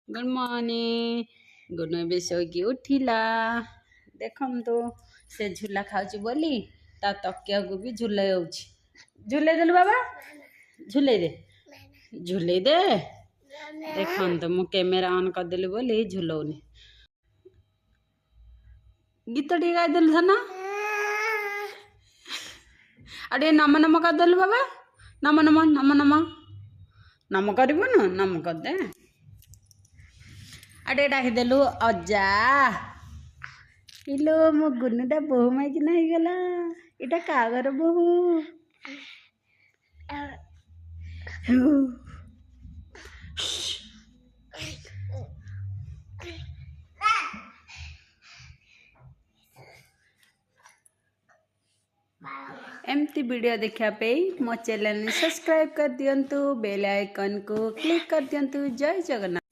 Good morning good भी शोकी उठिला देखम तो से झूला खाऊची बोली ता तकिया को भी झूले झूले देलु बाबा झूले दे देखम तो मु कैमेरा ऑन कर देली बोली झूलौनी गीत टी गाई देलु धना अरे नम नम कर देलु बाबा नम नम नम नम नम करबो न नम कर दे अरे डाकिदेलु अजा इलो मो गुनुटा बोहू माइकी नहीं गला इटा कागर बोहू एमती वीडियो देखा पे मो चैनल सब्सक्राइब कर दियंतु बेल आइकन को क्लिक कर दियंतु जय जगन्नाथ।